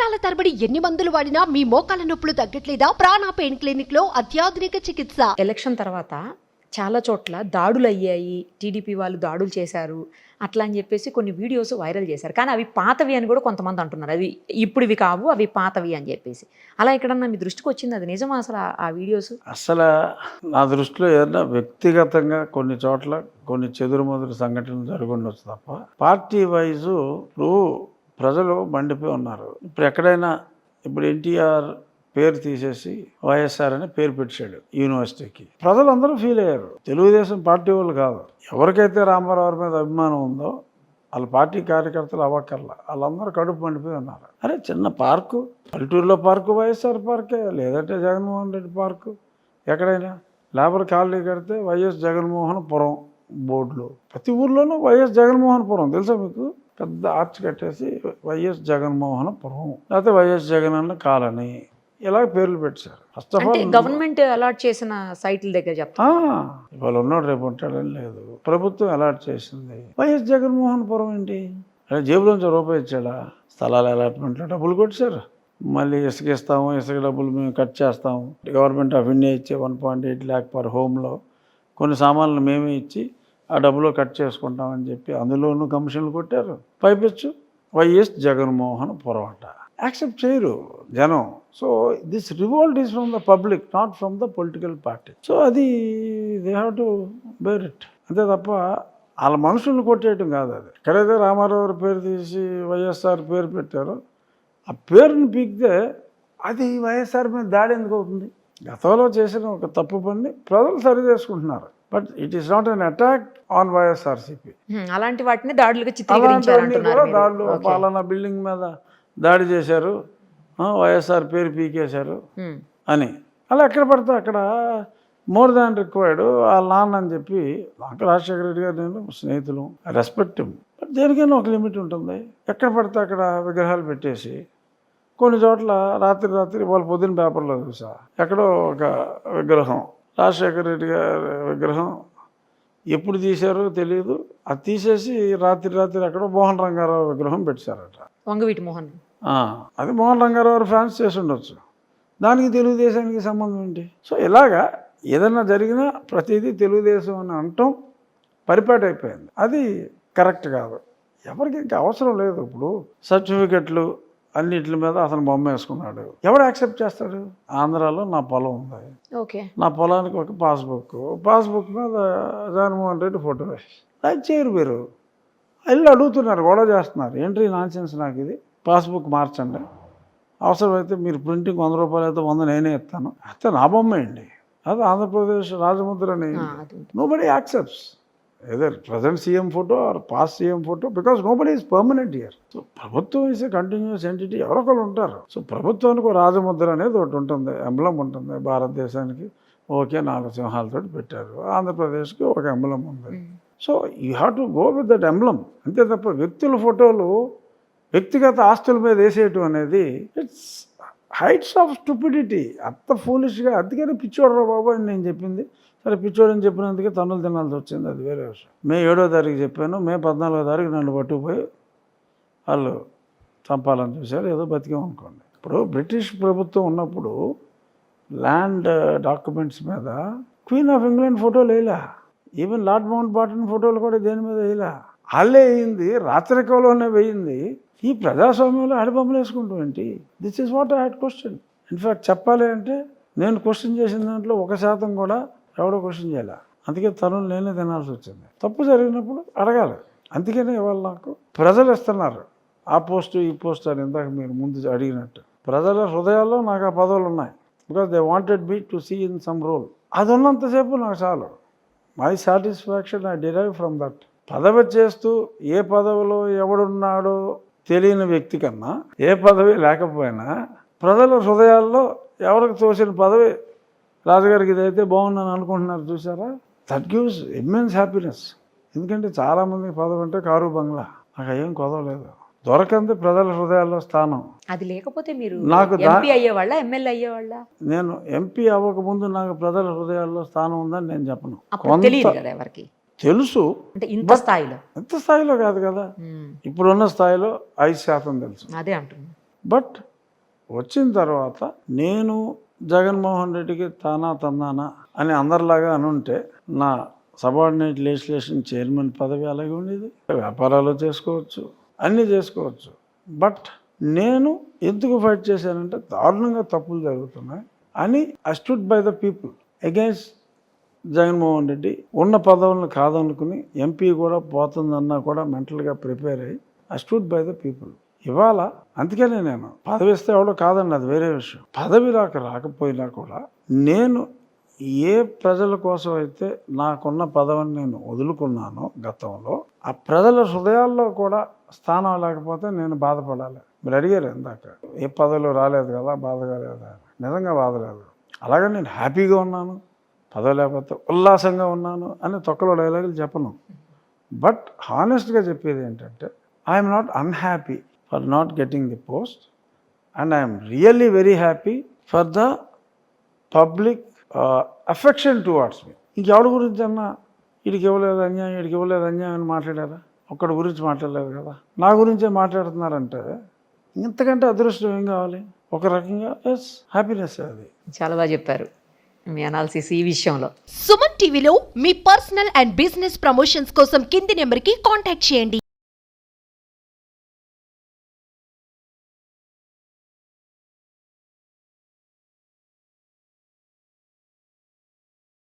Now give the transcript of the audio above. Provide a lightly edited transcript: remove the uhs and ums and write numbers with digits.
సంవత్సరాల తరబడి ఎన్ని మందులు వాడినా మీ మోకాల నొప్పులు తగ్గట్లేదా? ప్రాణ పెయిన్ క్లినిక్ లో అత్యాధునిక చికిత్స. ఎలక్షన్ తర్వాత చాలా చోట్ల దాడులు అయ్యాయి, టీడీపీ వాళ్ళు దాడులు చేశారు అట్లా అని చెప్పేసి కొన్ని వీడియోస్ వైరల్ చేశారు. కానీ అవి పాతవి అని కూడా కొంతమంది అంటున్నారు. అవి ఇప్పుడువి కావు, అవి పాతవి అని చెప్పేసి. అలా ఎక్కడన్నా మీ దృష్టికి వచ్చింది అది నిజమా అసలు ఆ వీడియోస్? అసలు నా దృష్టిలో ఏదైనా వ్యక్తిగతంగా కొన్ని చోట్ల కొన్ని చెదురుమదురు సంఘటనలు జరుగుండొచ్చు తప్ప పార్టీ వైజు ఇప్పుడు ప్రజలు మండిపోయి ఉన్నారు. ఇప్పుడు ఎక్కడైనా ఇప్పుడు ఎన్టీఆర్ పేరు తీసేసి వైఎస్ఆర్ అని పేరు పెట్టాడు యూనివర్సిటీకి. ప్రజలందరూ ఫీల్ అయ్యారు. తెలుగుదేశం పార్టీ వాళ్ళు కాదు, ఎవరికైతే రామారావు మీద అభిమానం ఉందో వాళ్ళ పార్టీ కార్యకర్తలు అవ్వక్కర్లా, వాళ్ళందరూ కడుపు మండిపోయి ఉన్నారు. అరే చిన్న పార్కు, పల్లెటూరులో పార్కు వైఎస్ఆర్ పార్కే, లేదంటే జగన్మోహన్ రెడ్డి పార్కు, ఎక్కడైనా లేబర్ కాలనీ కడితే వైఎస్ జగన్మోహన్ పురం బోర్డులు, ప్రతి ఊర్లోనూ వైఎస్ జగన్మోహన్ పురం తెలుసా మీకు? పెద్ద ఆర్చ్ కట్టేసి వైఎస్ జగన్మోహన్ పురం, లేకపోతే వైఎస్ జగన్ అన్న కాలనీ, ఇలా పేర్లు పెట్టారు. First of all government allot చేసిన సైట్ల దగ్గర చెప్తా, ఇవాళ ఉన్నాడు రేపు ఉంటాడని లేదు. ప్రభుత్వం అలాట్ చేసింది. వైఎస్ జగన్మోహన్ పురం ఏంటి? అదే జేబులోంచి రూపాయి ఇచ్చాడా? స్థలాల అలాట్మెంట్లో డబ్బులు కొట్టారు. మళ్ళీ ఇసుక ఇస్తాము, ఇసుక డబ్బులు మేము కట్ చేస్తాము. గవర్నమెంట్ ఆఫ్ ఇండియా ఇచ్చే 1.8 lakh పర్ హోమ్లో కొన్ని సామాన్లు మేమే ఇచ్చి ఆ డబ్బులో కట్ చేసుకుంటామని చెప్పి అందులోనూ కమిషన్లు కొట్టారు. పైపెచ్చు వైఎస్ జగన్మోహన్ పురం అంట. యాక్సెప్ట్ చేయరు జనం. So this revolt is from the public, not from the political party. సో అది they have to bear it, అంతే తప్ప వాళ్ళ మనుషుల్ని కొట్టేయటం కాదు. అది ఎక్కడైతే రామారావు పేరు తీసి వైఎస్ఆర్ పేరు పెట్టారో ఆ పేరుని పీకితే అది వైఎస్ఆర్ మీద దాడి ఎందుకు అవుతుంది? గతంలో చేసిన ఒక తప్పు పని ప్రజలు సరి చేసుకుంటున్నారు. But it is not an attack on YSRCP. అలాంటి వాటిని దాడులుగా చిత్రీకరించారు. దాడులు పాలనా బిల్డింగ్ మీద దాడి చేశారు, వైఎస్ఆర్ పేరు పీకేశారు అని అలా ఎక్కడ పడితే అక్కడ మోర్ దాన్ రిక్వైర్డ్ వాళ్ళ నాన్న అని చెప్పి. నాకు రాజశేఖర రెడ్డి గారు నేను స్నేహితులు, రెస్పెక్ట్. బట్ దేనికైనా ఒక లిమిట్ ఉంటుంది. ఎక్కడ పడితే అక్కడ విగ్రహాలు పెట్టేసి కొన్ని చోట్ల రాత్రి వాళ్ళ పొద్దున్న పేపర్లో చూసా ఎక్కడో ఒక విగ్రహం, రాజశేఖర రెడ్డి గారి విగ్రహం ఎప్పుడు తీశారో తెలియదు, అది తీసేసి రాత్రి ఎక్కడో మోహన్ రంగారావు విగ్రహం పెట్టారట. వంగవీటి మోహన్, అది మోహన్ రంగారావు ఫ్యాన్స్ చేసి ఉండొచ్చు, దానికి తెలుగుదేశానికి సంబంధం ఏంటి? సో ఇలాగా ఏదన్నా జరిగినా ప్రతిదీ తెలుగుదేశం అని అనటం పరిపాటి అయిపోయింది. అది కరెక్ట్ కాదు. ఎవరికి ఇంకా అవసరం లేదు. ఇప్పుడు సర్టిఫికెట్లు అన్నిటి మీద అతను బొమ్మ వేసుకున్నాడు, ఎవడు యాక్సెప్ట్ చేస్తాడు? ఆంధ్రాలో నా పొలం ఉంది, ఓకే, నా పొలానికి ఒక పాస్బుక్ మీద జగన్మోహన్ రెడ్డి ఫోటో వేసి అది చేయరు. మీరు ఇల్లు అడుగుతున్నారు, గొడవ చేస్తున్నారు. ఏంటి నాన్సెన్స్? నాకు ఇది పాస్బుక్ మార్చండి, అవసరమైతే మీరు ప్రింటింగ్ 100 రూపాయలు అయితే 100 నేనే ఇస్తాను, అయితే నా బొమ్మ వేయండి, అది ఆంధ్రప్రదేశ్ రాజముద్ర అని. Nobody accepts either present CM photo or past CM photo, because nobody is permanent here. So ప్రభుత్వం ఈజ్ ఏ కంటిన్యూస్ ఎంటిటీ, ఎవరొకరు ఉంటారు. సో ప్రభుత్వానికి ఒక రాజముద్ర అనేది ఒకటి ఉంటుంది, ఎంబ్లం ఉంటుంది. భారతదేశానికి ఓకే 4 సింహాలతో పెట్టారు, ఆంధ్రప్రదేశ్కి ఒక ఎంబ్లం ఉంది. So you have to go with that emblem, అంతే తప్ప వ్యక్తుల ఫోటోలు వ్యక్తిగత ఆస్తుల మీద వేసేయటం అనేది ఇట్స్ హైట్స్ ఆఫ్ స్టూపిడిటీ. అంత ఫూలిష్గా. అందుకని పిచ్చోడరా బాబు అని నేను చెప్పింది. సరే పిచ్చోడని చెప్పినందుకే తన్నులు తినాల్సి వచ్చింది, అది వేరే విషయం. మే 7వ తారీఖు చెప్పాను, మే 14వ తారీఖు నన్ను పట్టుకుపోయి వాళ్ళు చంపాలని చూశారు. ఏదో బతికామనుకోండి. ఇప్పుడు బ్రిటిష్ ప్రభుత్వం ఉన్నప్పుడు ల్యాండ్ డాక్యుమెంట్స్ మీద క్వీన్ ఆఫ్ ఇంగ్లాండ్ ఫోటోలు వేయలే, ఈవెన్ లార్డ్ మౌంట్ బాటన్ ఫోటోలు కూడా దేని మీద వేయలే. వాళ్ళే వేయింది, రాచరికంలోనే వేయింది. ఈ ప్రజాస్వామ్యంలో ఆడబొమ్మలు వేసుకుంటూ ఏంటి? This is what I had question. In fact చెప్పాలి అంటే నేను క్వశ్చన్ చేసిన దాంట్లో 1% కూడా ఎవడో క్వశ్చన్ చేయాలి. అందుకే తనులు నేనే తినాల్సి వచ్చింది. తప్పు జరిగినప్పుడు అడగాలి. అందుకనే ఇవాళ నాకు ప్రజలు ఇస్తున్నారు ఆ పోస్టు ఈ పోస్ట్ అని. ఇందాక మీరు ముందు అడిగినట్టు ప్రజల హృదయాల్లో నాకు ఆ పదవులు ఉన్నాయి. Because they wanted me to see in some role. అది ఉన్నంతసేపు నాకు చాలు. My satisfaction I derive from that. పదవి చేస్తూ ఏ పదవిలో ఎవడున్నాడో తెలియని వ్యక్తి కన్నా ఏ పదవి లేకపోయినా ప్రజల హృదయాల్లో ఎవరికి తోసిన పదవి రాజుగారికి ఇదైతే బాగుందని అనుకుంటున్నారు చూసారా, దట్ గివ్స్ ఇమ్మెన్స్ హ్యాపీనెస్. ఎందుకంటే చాలామందికి పదవి అంటే కారు బంగ్లా, నాకు ఏం కొదవలేదు. దొరకంది ప్రజల హృదయాల్లో స్థానం. అది లేకపోతే మీరు నాకు ఎంపీ అయ్యేవాళ్ళ, ఎమ్మెల్యే అయ్యేవాళ్ళ? నేను ఎంపీ అవ్వకముందు నాకు ప్రజల హృదయాల్లో స్థానం ఉందని నేను చెప్పను. తెలియదు కదా ఎవరికి, తెలుసు. అంటే ఇంత స్థాయిలో కాదు కదా, ఇప్పుడున్న స్థాయిలో 5% తెలుసు. అదే అంటున్నా. బట్ వచ్చిన తర్వాత నేను జగన్మోహన్ రెడ్డికి తానా తందానా అని అందరిలాగా అనుంటే నా సబార్డినేట్ లెజిస్లేషన్ చైర్మన్ పదవి అలాగే ఉండేది, వ్యాపారాలు చేసుకోవచ్చు, అన్నీ చేసుకోవచ్చు. బట్ నేను ఎందుకు ఫైట్ చేశానంటే దారుణంగా తప్పులు జరుగుతున్నాయి అని I stood by the people against Jaganmohan Reddy. ఉన్న పదవులను కాదనుకుని ఎంపీ కూడా పోతుందన్నా కూడా మెంటల్గా ప్రిపేర్ అయ్యి I stood by the people. ఇవాళ అందుకనే నేను పదవి ఇస్తే ఎవడో కాదండి, అది వేరే విషయం. పదవి రాకపోయినా కూడా నేను ఏ ప్రజల కోసం అయితే నాకున్న పదవిని నేను వదులుకున్నానో గతంలో, ఆ ప్రజల హృదయాల్లో కూడా స్థానం లేకపోతే నేను బాధపడాలి. మీరు అడిగారు ఇందాక ఏ పదవిలో రాలేదు కదా, బాధగా లేదా? నిజంగా బాధ లేదు. అలాగే నేను హ్యాపీగా ఉన్నాను, పదవి లేకపోతే ఉల్లాసంగా ఉన్నాను అని తొక్కలో డైలాగులు చెప్పను. బట్ హానెస్ట్గా చెప్పేది ఏంటంటే I'm not unhappy for not getting the post and I'm really very happy for the public affection towards me. ఇంకెవరి గురించి అన్నా వీడికి ఇవ్వలేదు అన్యాయం, వీడికి ఇవ్వలేదు అన్యాయం అని మాట్లాడారా? ఒక్కడి గురించి మాట్లాడలేదు కదా. నా గురించే మాట్లాడుతున్నారంటే ఇంతకంటే అదృష్టం ఏం కావాలి? ఒక రకంగా ఎస్ హ్యాపీనెస్ అది. చాలా బాగా చెప్పారు మీ అనాలిసిస్ ఈ విషయంలో. సుమన్ టీవీలో మీ పర్సనల్ అండ్ బిజినెస్ ప్రమోషన్స్ కోసం కింది నెంబర్కి కాంటాక్ట్ చేయండి.